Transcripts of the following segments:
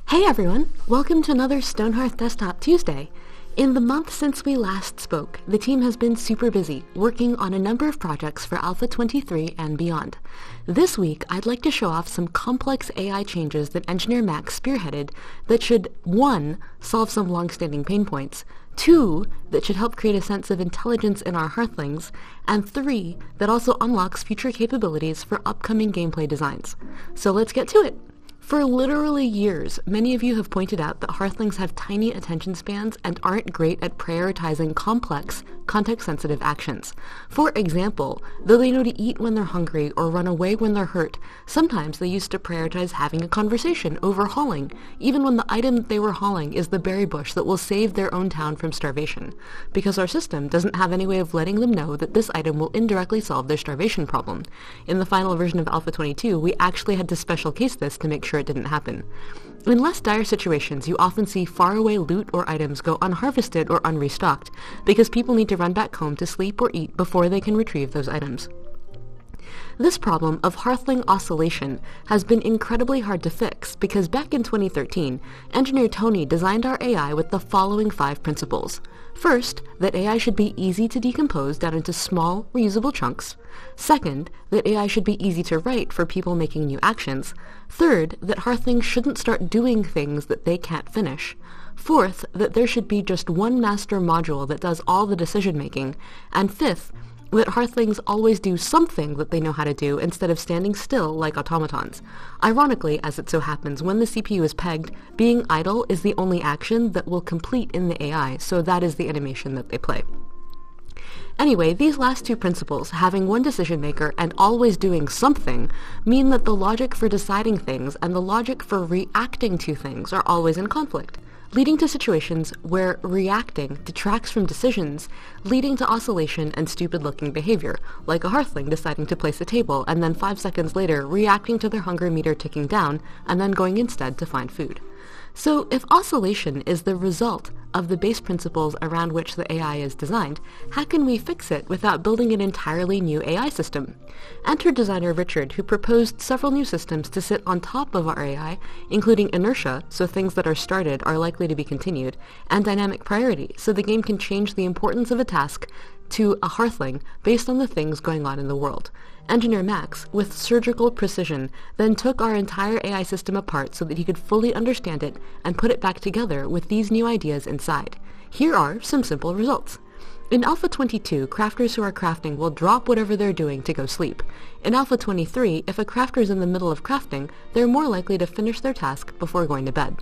Hey everyone! Welcome to another Stonehearth Desktop Tuesday. In the month since we last spoke, the team has been super busy, working on a number of projects for Alpha 23 and beyond. This week, I'd like to show off some complex AI changes that Engineer Max spearheaded that should 1. Solve some long-standing pain points, 2. That should help create a sense of intelligence in our Hearthlings, and 3. That also unlocks future capabilities for upcoming gameplay designs. So let's get to it! For literally years, many of you have pointed out that Hearthlings have tiny attention spans and aren't great at prioritizing complex, context-sensitive actions. For example, though they know to eat when they're hungry or run away when they're hurt, sometimes they used to prioritize having a conversation over hauling, even when the item that they were hauling is the berry bush that will save their own town from starvation, because our system doesn't have any way of letting them know that this item will indirectly solve their starvation problem. In the final version of Alpha 22, we actually had to special case this to make sure it didn't happen. In less dire situations, you often see faraway loot or items go unharvested or unrestocked, because people need to run back home to sleep or eat before they can retrieve those items. This problem of Hearthling oscillation has been incredibly hard to fix because back in 2013, engineer Tony designed our AI with the following 5 principles. First, that AI should be easy to decompose down into small, reusable chunks. Second, that AI should be easy to write for people making new actions. Third, that Hearthlings shouldn't start doing things that they can't finish. Fourth, that there should be just one master module that does all the decision-making. And fifth, that Hearthlings always do something that they know how to do instead of standing still like automatons. Ironically, as it so happens, when the CPU is pegged, being idle is the only action that will complete in the AI, so that is the animation that they play. Anyway, these last 2 principles, having one decision maker and always doing something, mean that the logic for deciding things and the logic for reacting to things are always in conflict, leading to situations where reacting detracts from decisions, leading to oscillation and stupid-looking behavior, like a Hearthling deciding to place a table and then 5 seconds later reacting to their hunger meter ticking down and then going instead to find food. So if oscillation is the result of the base principles around which the AI is designed, how can we fix it without building an entirely new AI system? Enter designer Richard, who proposed several new systems to sit on top of our AI, including inertia, so things that are started are likely to be continued, and dynamic priority, so the game can change the importance of a task to a Hearthling based on the things going on in the world. Engineer Max, with surgical precision, then took our entire AI system apart so that he could fully understand it and put it back together with these new ideas inside. Here are some simple results. In Alpha 22, crafters who are crafting will drop whatever they're doing to go sleep. In Alpha 23, if a crafter is in the middle of crafting, they're more likely to finish their task before going to bed.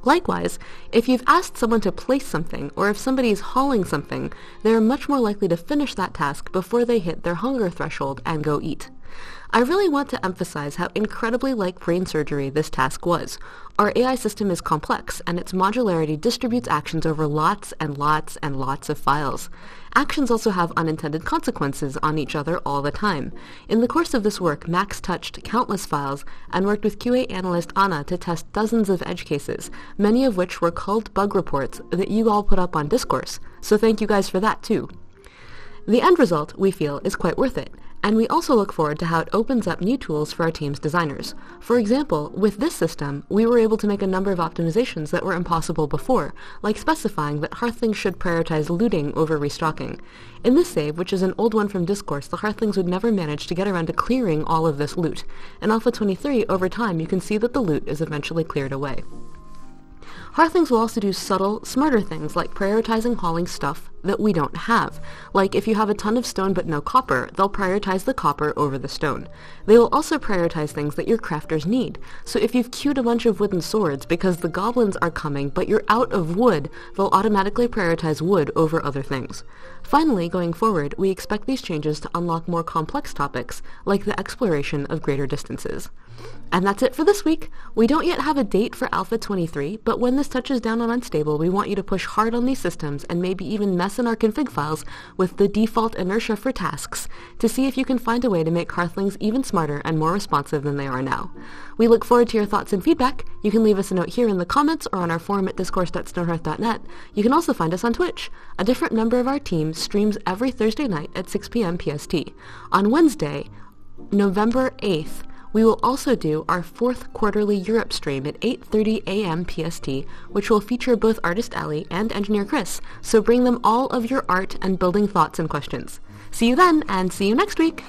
Likewise, if you've asked someone to place something, or if somebody is hauling something, they are much more likely to finish that task before they hit their hunger threshold and go eat. I really want to emphasize how incredibly like brain surgery this task was. Our AI system is complex, and its modularity distributes actions over lots and lots and lots of files. Actions also have unintended consequences on each other all the time. In the course of this work, Max touched countless files and worked with QA analyst Anna to test dozens of edge cases, many of which were culled bug reports that you all put up on Discourse, so thank you guys for that too. The end result, we feel, is quite worth it, and we also look forward to how it opens up new tools for our team's designers. For example, with this system, we were able to make a number of optimizations that were impossible before, like specifying that Hearthlings should prioritize looting over restocking. In this save, which is an old one from Discourse, the Hearthlings would never manage to get around to clearing all of this loot. In Alpha 23, over time, you can see that the loot is eventually cleared away. Hearthlings will also do subtle, smarter things like prioritizing hauling stuff that we don't have. Like if you have a ton of stone but no copper, they'll prioritize the copper over the stone. They will also prioritize things that your crafters need. So if you've queued a bunch of wooden swords because the goblins are coming but you're out of wood, they'll automatically prioritize wood over other things. Finally, going forward, we expect these changes to unlock more complex topics, like the exploration of greater distances. And that's it for this week. We don't yet have a date for Alpha 23, but when this touches down on unstable, we want you to push hard on these systems and maybe even mess mess in our config files with the default inertia for tasks to see if you can find a way to make Hearthlings even smarter and more responsive than they are now. We look forward to your thoughts and feedback. You can leave us a note here in the comments or on our forum at discourse.stonehearth.net. You can also find us on Twitch. A different member of our team streams every Thursday night at 6 p.m. PST. On Wednesday, November 8th, we will also do our 4th quarterly Europe stream at 8:30 a.m. PST, which will feature both Artist Ellie and Engineer Chris, so bring them all of your art and building thoughts and questions. See you then, and see you next week!